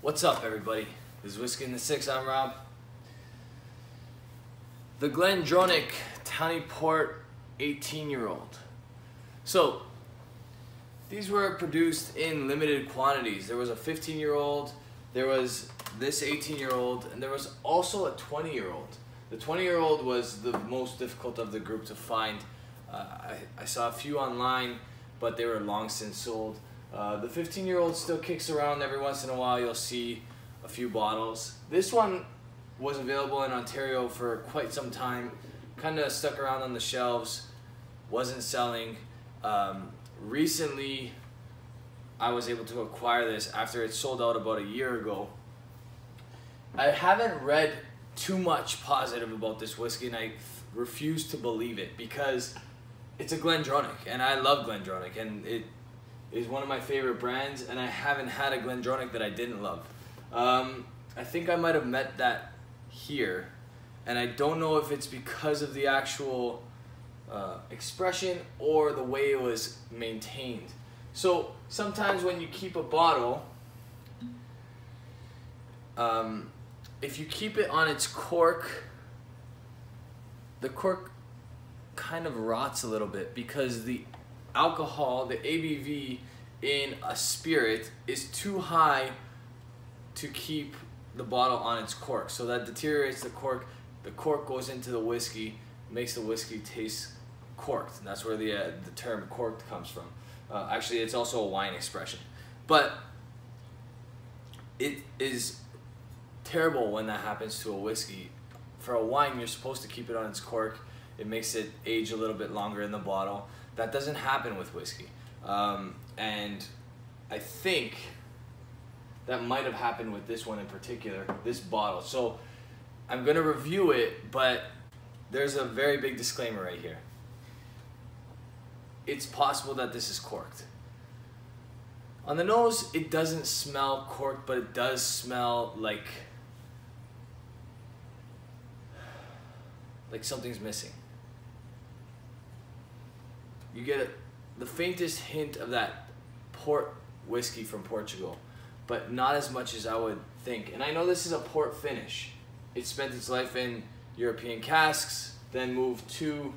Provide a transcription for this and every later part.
What's up, everybody? This is Whiskey in the Six. I'm Rob. The Glendronach Tawny Port 18-year-old. So, these were produced in limited quantities. There was a 15-year-old, there was this 18-year-old, and there was also a 20-year-old. The 20-year-old was the most difficult of the group to find. I saw a few online, but they were long since sold. The 15-year-old still kicks around. Every once in a while you'll see a few bottles. This one was available in Ontario for quite some time, kind of stuck around on the shelves, wasn't selling. Recently I was able to acquire this after it sold out about a year ago. I haven't read too much positive about this whiskey, and I refuse to believe it because it's a Glendronach, and I love Glendronach, and it is one of my favorite brands, and I haven't had a Glendronach that I didn't love. I think I might have met that here, and I don't know if it's because of the actual expression or the way it was maintained. So sometimes when you keep a bottle, if you keep it on its cork, the cork kind of rots a little bit because the alcohol, the ABV in a spirit is too high to keep the bottle on its cork. So that deteriorates the cork goes into the whiskey, makes the whiskey taste corked. And that's where the term corked comes from. Actually, it's also a wine expression. But it is terrible when that happens to a whiskey. For a wine, you're supposed to keep it on its cork. It makes it age a little bit longer in the bottle. That doesn't happen with whiskey. And I think that might have happened with this one in particular, this bottle. So I'm gonna review it, but there's a very big disclaimer right here. It's possible that this is corked. On the nose, it doesn't smell corked, but it does smell like something's missing. You get the faintest hint of that port whiskey from Portugal, but not as much as I would think. And I know this is a port finish. It spent its life in European casks, then moved to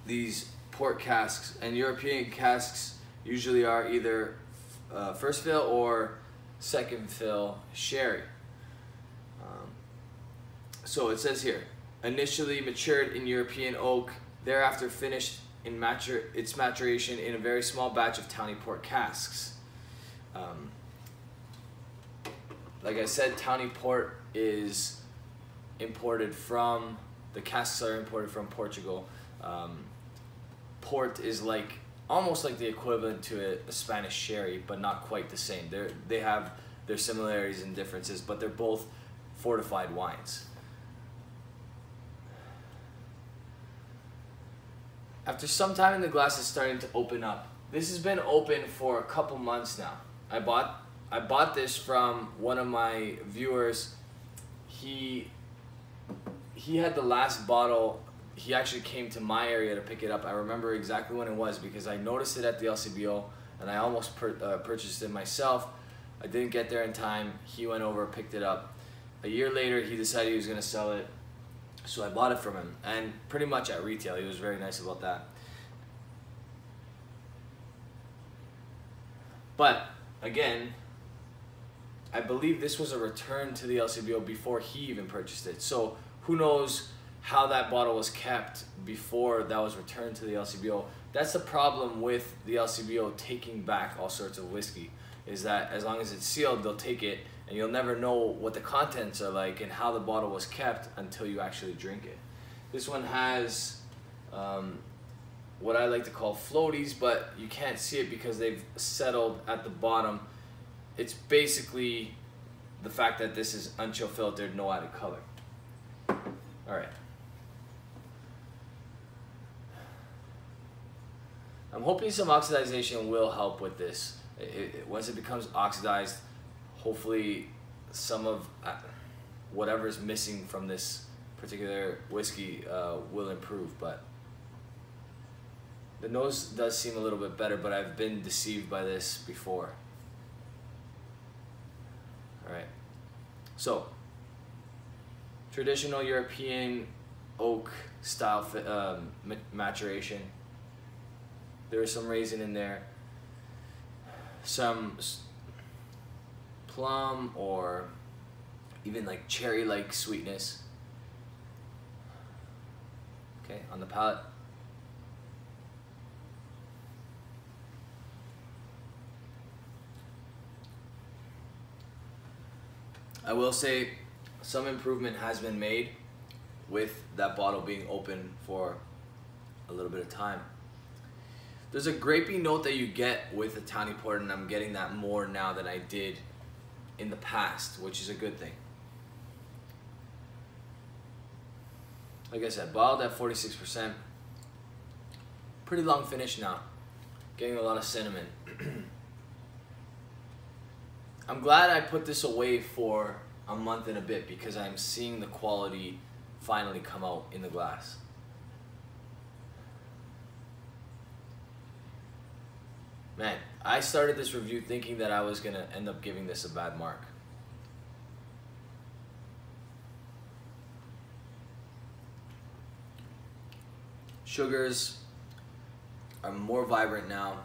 these port casks. And European casks usually are either first fill or second fill sherry. So it says here, initially matured in European oak, thereafter finished in its maturation in a very small batch of Tawny Port casks. Like I said, Tawny Port is imported from, the casks are imported from Portugal. Port is almost like the equivalent to a Spanish sherry, but not quite the same. They have their similarities and differences, but they're both fortified wines. After some time, the glass is starting to open up. This has been open for a couple months now. I bought this from one of my viewers. He had the last bottle. He actually came to my area to pick it up. I remember exactly when it was because I noticed it at the LCBO, and I almost purchased it myself. I didn't get there in time. He went over, picked it up. A year later, he decided he was going to sell it. So I bought it from him, and pretty much at retail. He was very nice about that. But again, I believe this was a return to the LCBO before he even purchased it. So who knows how that bottle was kept before that was returned to the LCBO. That's the problem with the LCBO taking back all sorts of whiskey, is that as long as it's sealed, they'll take it, and you'll never know what the contents are like and how the bottle was kept until you actually drink it. This one has what I like to call floaties, but you can't see it because they've settled at the bottom. It's basically the fact that this is unchill filtered, no added color. All right. I'm hoping some oxidization will help with this. Once it becomes oxidized, hopefully some of whatever is missing from this particular whiskey will improve. But the nose does seem a little bit better, but I've been deceived by this before. So, traditional European oak style maturation. There is some raisin in there, some plum or even like cherry-like sweetness. Okay, on the palate. I will say some improvement has been made with that bottle being open for a little bit of time. There's a grapey note that you get with the Tawny Port, and I'm getting that more now than I did in the past, which is a good thing. Like I said, bottled at 46%. Pretty long finish now. Getting a lot of cinnamon. I'm glad I put this away for a month and a bit because I'm seeing the quality finally come out in the glass. Man, I started this review thinking that I was gonna end up giving this a bad mark. Sugars are more vibrant now.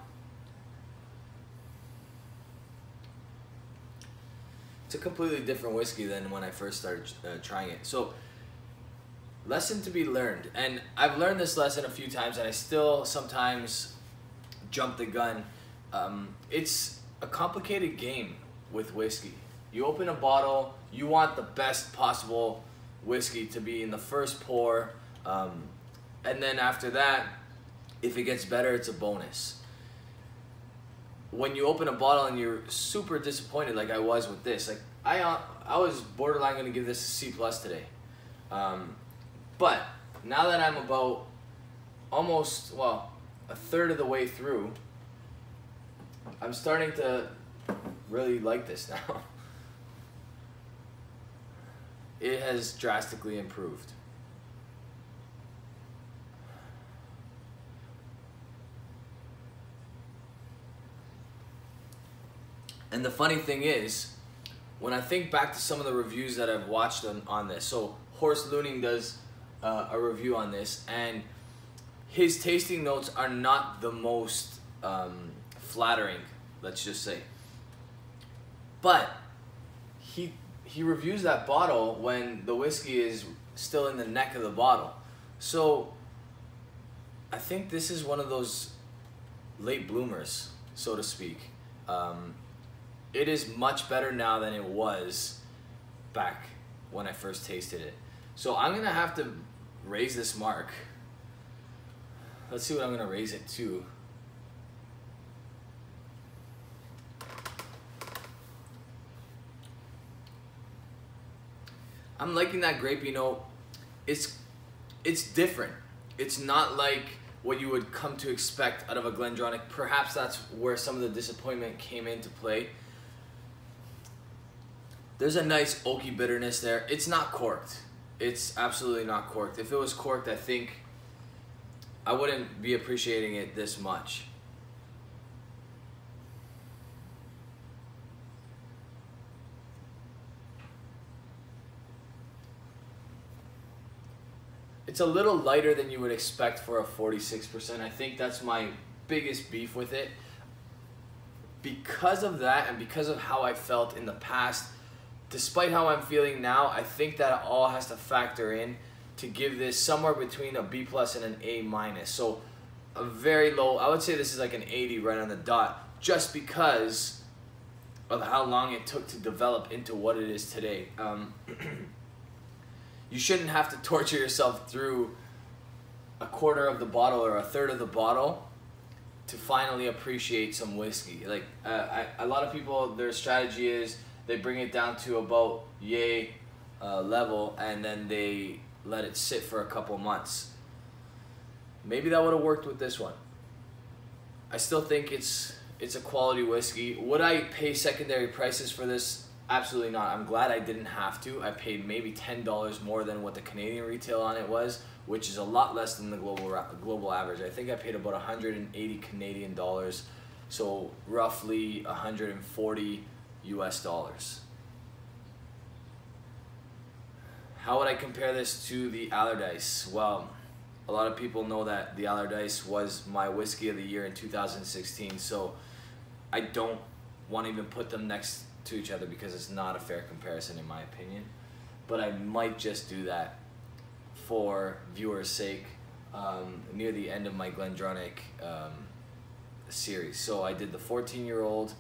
It's a completely different whiskey than when I first started trying it. So, lesson to be learned. And I've learned this lesson a few times and I still sometimes jump the gun. It's a complicated game with whiskey. You open a bottle, you want the best possible whiskey to be in the first pour, and then after that, if it gets better, it's a bonus. When you open a bottle and you're super disappointed, like I was with this, like I was borderline going to give this a C+ today, but now that I'm about almost, well, a third of the way through, I'm starting to really like this now. It has drastically improved. And the funny thing is, when I think back to some of the reviews that I've watched on this, so Horst Looning does a review on this, and his tasting notes are not the most flattering, let's just say. But he reviews that bottle when the whiskey is still in the neck of the bottle. So I think this is one of those late bloomers, so to speak. It is much better now than it was back when I first tasted it. So I'm gonna have to raise this mark. Let's see what I'm gonna raise it to. I'm liking that grapey note. It's different. It's not like what you would come to expect out of a Glendronach. Perhaps that's where some of the disappointment came into play. There's a nice oaky bitterness there. It's not corked. It's absolutely not corked. If it was corked, I think I wouldn't be appreciating it this much. It's a little lighter than you would expect for a 46%. I think that's my biggest beef with it. Because of that and because of how I felt in the past, despite how I'm feeling now, I think that all has to factor in to give this somewhere between a B+ and an A-. So a very low, I would say this is like an 80 right on the dot, just because of how long it took to develop into what it is today. You shouldn't have to torture yourself through a quarter of the bottle or a third of the bottle to finally appreciate some whiskey. Like a lot of people, their strategy is they bring it down to about yay level and then they let it sit for a couple months. Maybe that would have worked with this one. I still think it's a quality whiskey. Would I pay secondary prices for this? Absolutely not. I'm glad I didn't have to. I paid maybe $10 more than what the Canadian retail on it was, which is a lot less than the global average. I think I paid about 180 Canadian dollars, so roughly 140 US dollars. How would I compare this to the Allardyce? Well, a lot of people know that the Allardyce was my whiskey of the year in 2016, so I don't want to even put them next to each other because it's not a fair comparison in my opinion. But I might just do that for viewers' sake near the end of my Glendronach series. So I did the 14-year-old,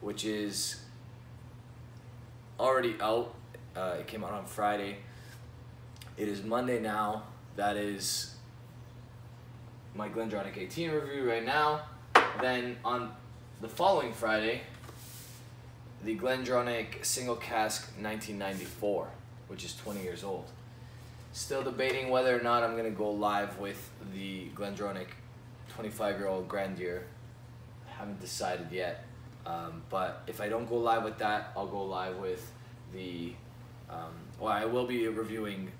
which is already out. It came out on Friday. It is Monday now. That is my Glendronach 18 review right now. Then on the following Friday, the Glendronach Single Cask 1994, which is 20 years old. Still debating whether or not I'm going to go live with the Glendronach 25-year-old Grandeur. Haven't decided yet. But if I don't go live with that, I'll go live with the well, I will be reviewing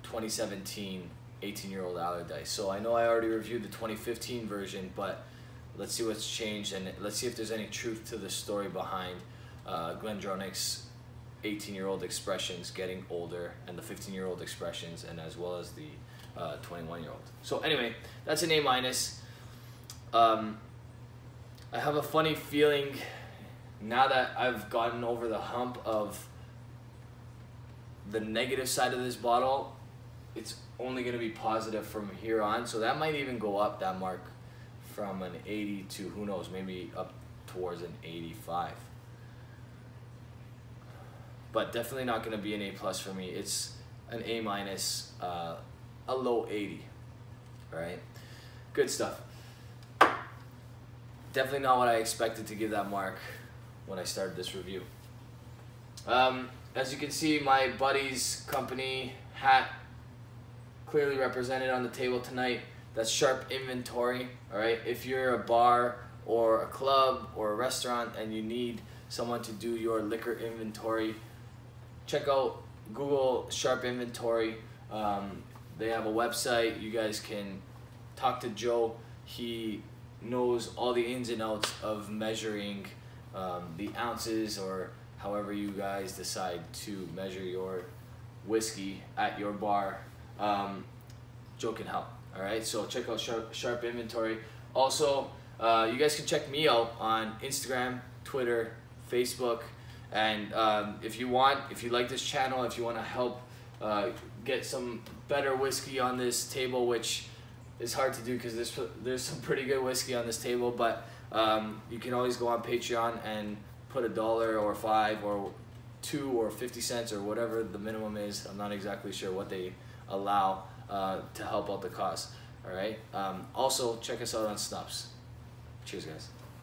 2017 18-year-old Allardyce. So I know I already reviewed the 2015 version, but let's see what's changed and let's see if there's any truth to the story behind Glendronach's 18-year-old expressions getting older and the 15-year-old expressions, and as well as the 21-year-old. So anyway, that's an A-. I have a funny feeling now that I've gotten over the hump of the negative side of this bottle, it's only going to be positive from here on. So that might even go up, that mark, from an 80 to, who knows, maybe up towards an 85. But definitely not going to be an A+ for me. It's an A-, a low 80. All right, good stuff. Definitely not what I expected to give that mark when I started this review. As you can see, my buddy's company hat clearly represented on the table tonight. That's Sharp Inventory. All right, if you're a bar or a club or a restaurant and you need someone to do your liquor inventory, check out Google Sharp Inventory. They have a website. You guys can talk to Joe. He knows all the ins and outs of measuring the ounces, or however you guys decide to measure your whiskey at your bar. Joe can help. All right, so check out Sharp Inventory. Also, you guys can check me out on Instagram, Twitter, Facebook, and if you like this channel, if you want to help get some better whiskey on this table, which is hard to do because there's some pretty good whiskey on this table, but you can always go on Patreon and put $1 or $5 or $2 or 50 cents or whatever the minimum is. I'm not exactly sure what they allow to help out the cause. All right. Also, check us out on Snups. Cheers, guys.